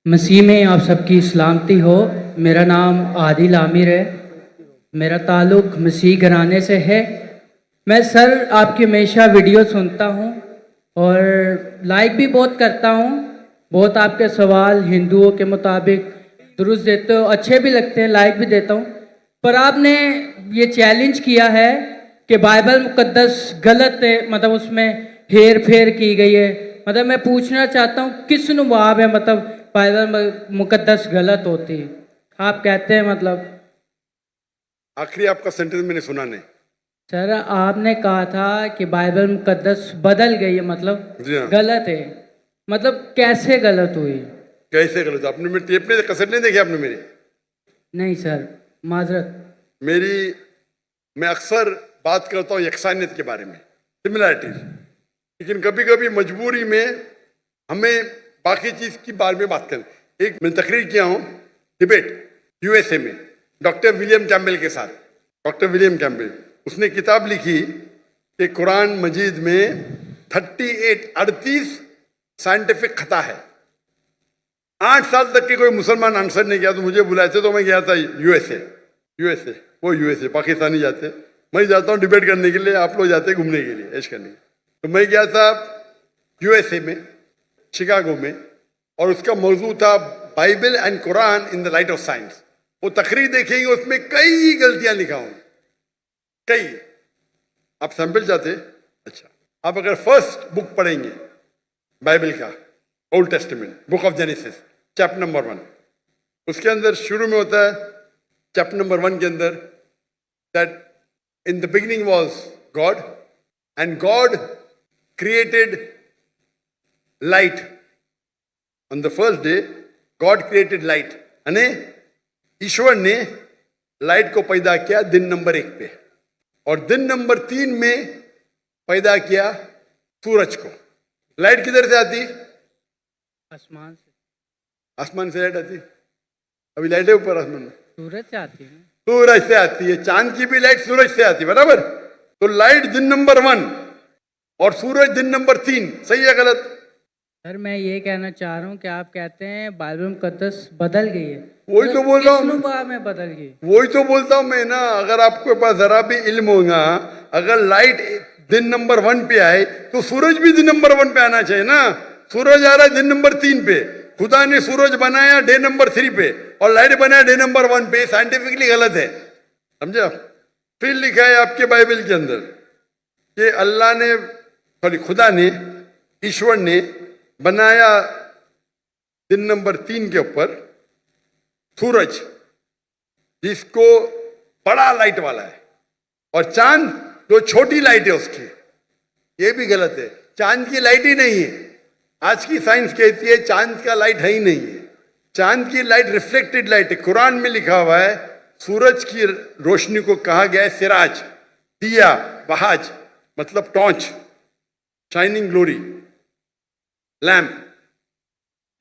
मसीह में आप सबकी सलामती हो। मेरा नाम आदिल आमिर है। मेरा ताल्लुक़ मसीह घराने से है। मैं सर आपकी हमेशा वीडियो सुनता हूँ और लाइक भी बहुत करता हूँ। बहुत आपके सवाल हिंदुओं के मुताबिक दुरुस्त देते हो, अच्छे भी लगते हैं, लाइक भी देता हूँ। पर आपने ये चैलेंज किया है कि बाइबल मुकद्दस गलत है, मतलब उसमें हेर फेर की गई है। मतलब मैं पूछना चाहता हूँ किस नुबाब है, मतलब बाइबल मुकद्दस गलत होती है, आप कहते हैं मतलब। आखिरी आपका सेंटेंस मैंने सुना नहीं। सर आपने कहा था कि बाइबल मुकद्दस बदल गई है, मतलब जी हाँ। गलत है। मतलब कैसे गलत हुई? कैसे गलत? आपने मेरी टेप नहीं, कैसेट नहीं देखी आपने मेरी? नहीं सर, माजरत। मैं अक्सर बात करता हूँ यकसानियत के बारे में, सिमिलैरिटीज, लेकिन कभी कभी मजबूरी में हमें बाकी चीज की बारे में बात करें। एक मैं तकरीर किया हूँ डिबेट यूएसए में डॉक्टर विलियम कैम्बेल के साथ। डॉक्टर विलियम कैम्बेल, उसने किताब लिखी कि कुरान मजीद में 38 साइंटिफिक खता है। 8 साल तक के कोई मुसलमान आंसर नहीं किया, तो मुझे बुलाए थे, तो मैं गया था यूएसए पाकिस्तानी जाते, मैं जाता हूँ डिबेट करने के लिए, आप लोग जाते घूमने के लिए, ऐश करने। तो मैं गया था यूएसए में, शिकागो में, और उसका मौजू था Bible and Quran in the light of science. वो तकरीर देखेंगे, उसमें कई गलतियां लिखा हूं, कई। आप सैंपल चाहते? अच्छा, आप अगर फर्स्ट बुक पढ़ेंगे बाइबल का, old testament, book of genesis, chapter number 1, उसके अंदर शुरू में होता है, चैप्टर नंबर 1 के अंदर, that in the beginning was God and God created light on the first day. God created light, यानी ईश्वर ने लाइट को पैदा किया दिन नंबर 1 पे, और दिन नंबर 3 में पैदा किया सूरज को। लाइट किधर से आती? आसमान से। आसमान से लाइट आती? अभी लाइट है ऊपर आसमान में? सूरज से आती है। सूरज से आती है। चांद की भी लाइट सूरज से आती है, बराबर? तो लाइट दिन नंबर 1 और सूरज दिन नंबर 3, सही है गलत? सर मैं ये कहना चाह रहा हूँ कि आप कहते हैं बाइबल मुकद्दस बदल गई है। वही तो बोल रहा हूँ, में बदल गई। वही तो बोलता हूँ मैं ना। अगर आपके पास जरा भी इल्म होगा, अगर लाइट दिन नंबर 1 पे आए तो सूरज भी दिन नंबर 1 पे आना चाहिए ना। सूरज आ रहा है दिन नंबर 3 पे, खुदा ने सूरज बनाया डे नंबर 3 पे और लाइट बनाया डे नंबर 1 पे। साइंटिफिकली गलत है, समझे आप? फिर लिखा है आपके बाइबल के अंदर कि अल्लाह ने, सॉरी, खुदा ने, ईश्वर ने बनाया दिन नंबर 3 के ऊपर सूरज, जिसको बड़ा लाइट वाला है, और चांद जो छोटी लाइट है उसकी। ये भी गलत है, चांद की लाइट ही नहीं है। आज की साइंस कहती है चांद का लाइट है ही नहीं है। चांद की लाइट रिफ्लेक्टेड लाइट है। कुरान में लिखा हुआ है सूरज की रोशनी को कहा गया है सिराज, दिया, बहाज, मतलब टॉर्च, शाइनिंग ग्लोरी, लैम्प।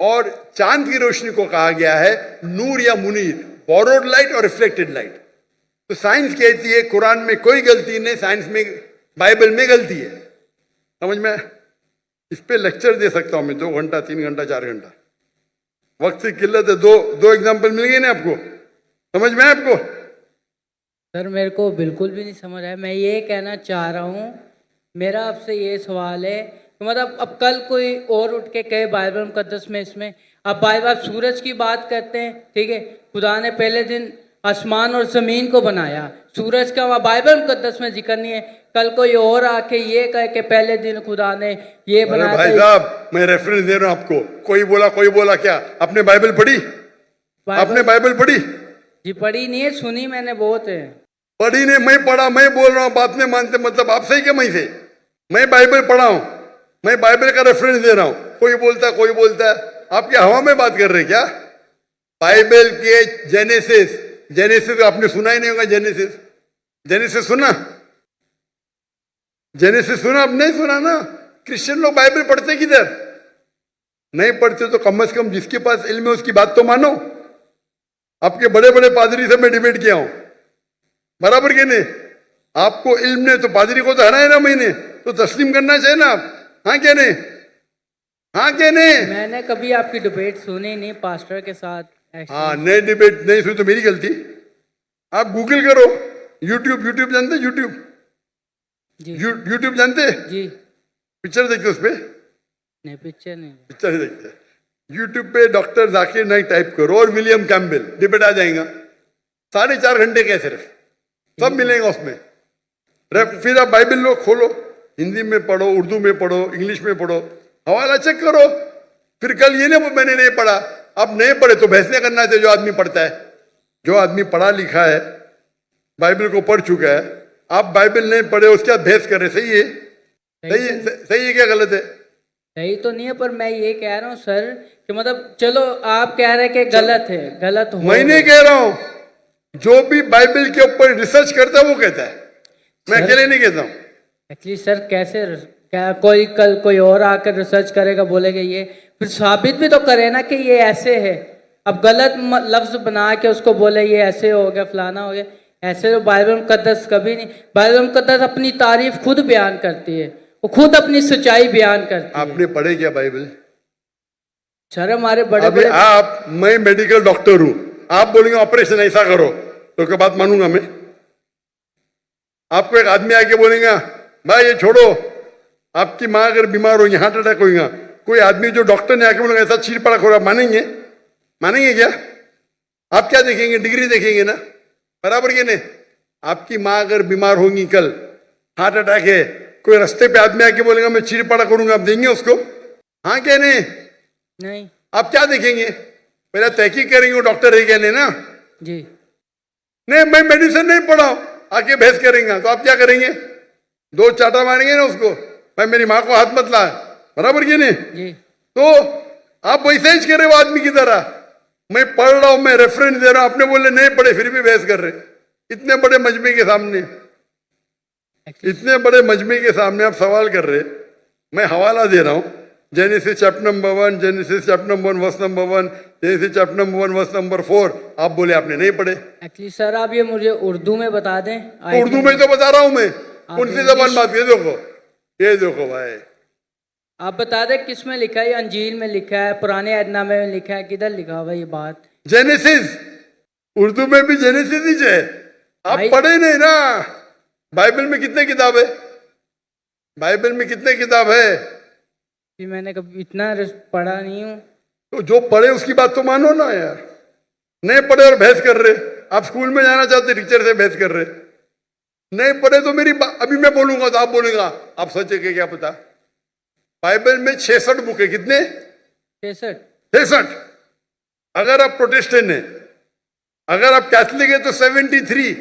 और चांद की रोशनी को कहा गया है नूर या मुनीर, बोरोड लाइट और रिफ्लेक्टेड लाइट। तो साइंस कहती है कुरान में कोई गलती नहीं, साइंस में, बाइबल में गलती है। समझ में? इस पे लेक्चर दे सकता हूं मैं 2 घंटा, 3 घंटा, 4 घंटा। वक्त की किल्लत है। दो एग्जाम्पल मिल गए ना आपको? समझ में आपको? सर मेरे को बिल्कुल भी नहीं समझ आया। मैं ये कहना चाह रहा हूँ, मेरा आपसे ये सवाल है, तो मतलब अब कल कोई और उठ के कहे बाइबल मुकद्दस में, इसमें अब बाइबल, आप सूरज की बात करते हैं, ठीक है, खुदा ने पहले दिन आसमान और जमीन को बनाया, सूरज का वहाँ बाइबल मुकद्दस में जिक्र नहीं है। कल कोई और आके ये कहे कि पहले दिन खुदा ने ये बनाया। भाई साहब, मैं रेफरेंस दे रहा हूं आपको। कोई बोला क्या? आपने बाइबल पढ़ी? आपने बाइबल पढ़ी? जी पढ़ी नहीं है, सुनी मैंने बहुत है। पढ़ी नहीं, मैं पढ़ा, मैं बोल रहा हूँ, बात नहीं मानते, मतलब आप सही क्या मैं से? मैं बाइबल पढ़ा हूं, मैं बाइबल का रेफरेंस दे रहा हूं। कोई बोलता है, आप क्या हवा में बात कर रहे क्या? बाइबल के जेनेसिस आपने सुना ही नहीं होगा। जेनेसिस सुना? जेनेसिस सुना? आप नहीं सुना ना। क्रिश्चियन लोग बाइबल पढ़ते किधर? नहीं पढ़ते तो कम से कम जिसके पास इल्म है उसकी बात तो मानो। आपके बड़े बड़े पादरी से मैं डिबेट किया हूं, बराबर के नहीं? आपको इल्म नहीं तो पादरी को तो हराए ना मैंने, तो तस्लीम करना चाहिए ना आप। हाँ क्या नहीं? हाँ क्या नहीं? मैंने कभी आपकी डिबेट सुनी नहीं पास्टर के साथ ऐसे। हाँ, नई डिबेट नहीं सुनी तो मेरी गलती। आप गूगल करो, यूट्यूब, यूट्यूब जानते? यूट्यूब, जी यूट्यूब जानते? जी। पिक्चर देखते उस पे? नहीं, पिक्चर नहीं। पिक्चर ही देखते। यूट्यूब पे डॉक्टर जाकिर नाइक टाइप करो और विलियम कैम्पबेल, डिबेट आ जाएगा। 4.5 घंटे के सिर्फ, सब मिलेगा उसमें। फिर आप बाइबल लो, खोलो, हिंदी में पढ़ो, उर्दू में पढ़ो, इंग्लिश में पढ़ो, हवाला चेक करो। फिर कल ये नहीं मैंने नहीं पढ़ा, आप नहीं पढ़े तो बहस नहीं करना चाहिए। जो आदमी पढ़ता है, जो आदमी पढ़ा लिखा है, बाइबल को पढ़ चुका है, आप बाइबल नहीं पढ़े उसके बाद बहस कर रहे, सही है? सही है क्या गलत है? सही तो नहीं है, पर मैं ये कह रहा हूँ सर कि मतलब चलो आप कह रहे हैं कि गलत है, गलत हो। मैं नहीं कह रहा हूं, जो भी बाइबल के ऊपर रिसर्च करता है वो कहता है, मैं अकेले नहीं कहता हूं। एक्चुअली सर कैसे, क्या कोई कल कोई और आकर रिसर्च करेगा, बोलेगा ये, फिर साबित भी तो करे ना कि ये ऐसे है। अब गलत लफ्ज बना के उसको बोले ये ऐसे हो गया, फलाना हो गया, ऐसे तो बाइबल मुकद्दस कभी नहीं। बाइबल मुकद्दस अपनी तारीफ खुद बयान करती है, वो खुद अपनी सच्चाई बयान करती है। आपने पढ़े क्या बाइबल? सर हमारे बड़े अभी बड़े आप, मैं मेडिकल डॉक्टर हूं, आप बोलेंगे ऑपरेशन ऐसा करो तो क्या बात मानूंगा मैं? आपको एक आदमी आके बोलेगा भाई ये छोड़ो, आपकी माँ अगर बीमार होगी, हार्ट अटैक होगा, कोई आदमी जो डॉक्टर ने आके बोलेगा ऐसा चीर पड़ा खोरा, मानेंगे? मानेंगे क्या? आप क्या देखेंगे? डिग्री देखेंगे ना, बराबर के नहीं? आपकी माँ अगर बीमार होगी कल, हार्ट अटैक है, कोई रास्ते पे आदमी आके बोलेगा मैं चीर पड़ा करूंगा, आप देंगे उसको? हाँ क्या नहीं? नहीं आप क्या देखेंगे? पहले तहकीक करेंगे वो डॉक्टर है क्या नहीं ना? जी। नहीं मैं मेडिसिन नहीं पढ़ा हूं, आके बहस करेंगे तो आप क्या करेंगे? 2 चाटा मारेंगे ना उसको, भाई मेरी माँ को हाथ मत ला, बराबर की नहीं? जी। तो आप वैसे ही करे वो आदमी की तरह, मैं पढ़ रहा हूं, मैं रेफरेंस दे रहा हूं, आपने बोले नहीं पढ़े फिर भी बहस कर रहे। इतने बड़े मजमे के सामने, इतने बड़े मजमे के सामने आप सवाल कर रहे, मैं हवाला दे रहा हूं, Genesis chapter number 1, Genesis chapter number 1 verse number 1, Genesis chapter number 1 verse number 4, आप बोले आपने नहीं पढ़े। एक्चुअली सर आप ये मुझे उर्दू में बता दें। तो उर्दू में तो बता रहा हूं मैं, कौन सी जबान बात? ये देखो, ये देखो भाई, आप बता दें किस में लिखा है? अंजील में लिखा है, पुराने अहदनामे में लिखा है, किधर लिखा हुआ ये बात? जेनेसिस, उर्दू में भी जेनेसिस ही है। आप पढ़े नहीं ना? बाइबल में कितने किताब है? बाइबल में कितने किताब है? कि मैंने कभी इतना पढ़ा नहीं हूँ। तो जो पढ़े उसकी बात तो मानो ना यार। नहीं पढ़े और बहस कर रहे, आप स्कूल में जाना चाहते टीचर से बहस कर रहे, नहीं पढ़े तो मेरी अभी मैं बोलूंगा तो आप बोलेगा आप सच है क्या पता? बाइबल में 66 बुक है, कितने? 66। अगर आप प्रोटेस्टेंट हैं, अगर आप कैथलिक है तो 73,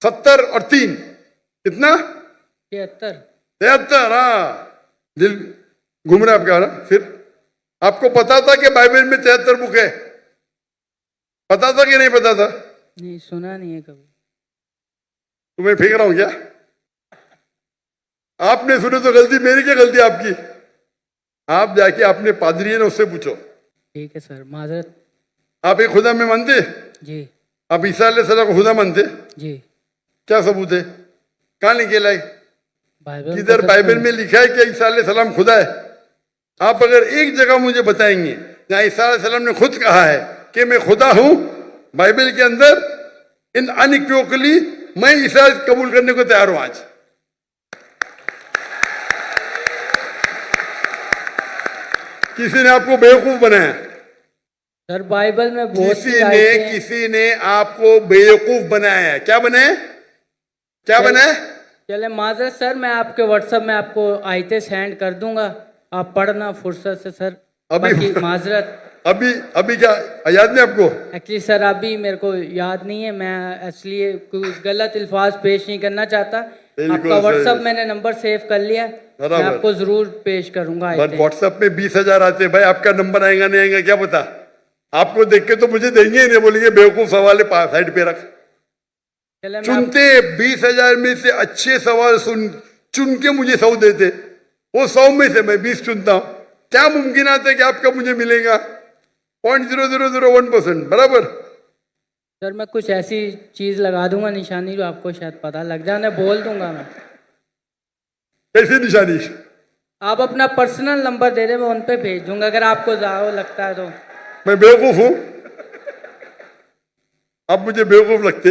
70 और 3 कितना? 73। हाँ, दिल घूम रहा है आपका ना? फिर आपको पता था कि बाइबल में 73 बुक है? पता था कि नहीं पता था? नहीं, सुना नहीं है कभी। तुम्हें फेंक रहा हूं क्या? आपने सुने तो गलती मेरी, क्या गलती आपकी? आप जाके अपने पादरी है ना उससे पूछो। ठीक है सर, माजरत। आप एक खुदा में मानते? जी। आप ईसा अलैहिस्सलाम को खुदा मानते? जी। क्या सबूत है? कहाँ लिखे लाई? बाइबल किधर बाइबल में लिखा है कि ईसा अलैहिस्सलाम खुदा है? आप अगर एक जगह मुझे बताएंगे जहां ईसा अलैहिस्सलाम ने खुद कहा है कि मैं खुदा हूं, बाइबल के अंदर इन अनइक्विवोकली मैं ईसा कबूल करने को तैयार हूं आज। किसी ने आपको बेवकूफ बनाया? सर बाइबल में बहुत किसी ने आपको बेवकूफ बनाया है। क्या बनाए? क्या बनाए? चले माजरत सर, मैं आपके व्हाट्सएप में आपको आयतें सेंड कर दूंगा, आप पढ़ना फुर्सत से सर। अभी माजरत अभी क्या याद नहीं आपको? एक्चुअली सर अभी मेरे को याद नहीं है, मैं इसलिए कुछ गलत अल्फाज पेश नहीं करना चाहता। आपका व्हाट्सएप मैंने नंबर सेव कर लिया, मैं आपको जरूर पेश करूंगा। व्हाट्सएप में 20,000 आते भाई, आपका नंबर आएगा नहीं आएगा क्या पता? आपको देख के तो मुझे देंगे ही नहीं, बोलेंगे बेवकूफ सवाल है साइड पे रख। चुनते 20,000 में से अच्छे सवाल चुन के मुझे 100 देते, वो 100 में से मैं 20 चुनता हूं। क्या मुमकिन आता है कि आपका मुझे मिलेगा? 0.0001%, बराबर। सर मैं कुछ ऐसी चीज लगा दूंगा निशानी जो आपको शायद पता लग जाए, बोल दूंगा मैं। कैसी निशानी? आप अपना पर्सनल नंबर दे दें, मैं उन पे भेज दूंगा अगर आपको ज़्यादा लगता है तो। मैं बेवकूफ हूं? आप मुझे बेवकूफ लगते?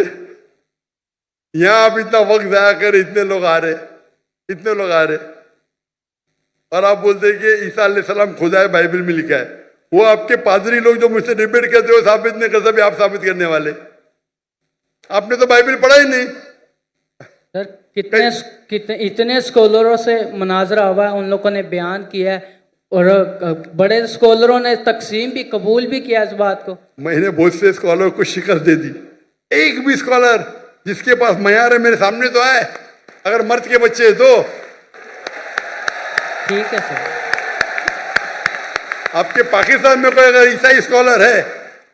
यहां आप इतना वक्त जाया कर, इतने लोग आ रहे, इतने लोग आ रहे, और आप बोलते हैं कि ईसा अलैहिस्सलाम खुदा है, बाइबल में लिखा है। वो आपके पादरी लोग जो मुझसे डिबेट करते हो, साबित नहीं कर सकते, आप साबित करने वाले। आपने तो बाइबल पढ़ा ही नहीं। सर कितने इतने स्कॉलरों से मुनाजरा हुआ है, उन लोगों ने बयान किया है, और बड़े स्कॉलरों ने तकसीम भी कबूल भी किया इस बात को। मैंने बहुत से स्कॉलर को शिकस्त दे दी। एक भी स्कॉलर जिसके पास मयार है मेरे सामने तो आए, अगर मर्द के बच्चे हैं तो। ठीक है सर। आपके पाकिस्तान में कोई अगर ईसाई स्कॉलर है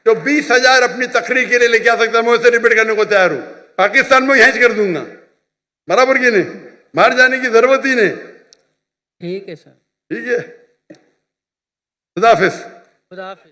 तो 20,000 अपनी तकरीर के लिए लेके आ सकता है, मैं उससे डिबेट करने को तैयार हूं। पाकिस्तान में हैंच कर दूंगा, बराबर की नहीं, बाहर जाने की जरूरत ही नहीं। ठीक है सर। ठीक है, खुदा हाफिज। खुदा हाफिज।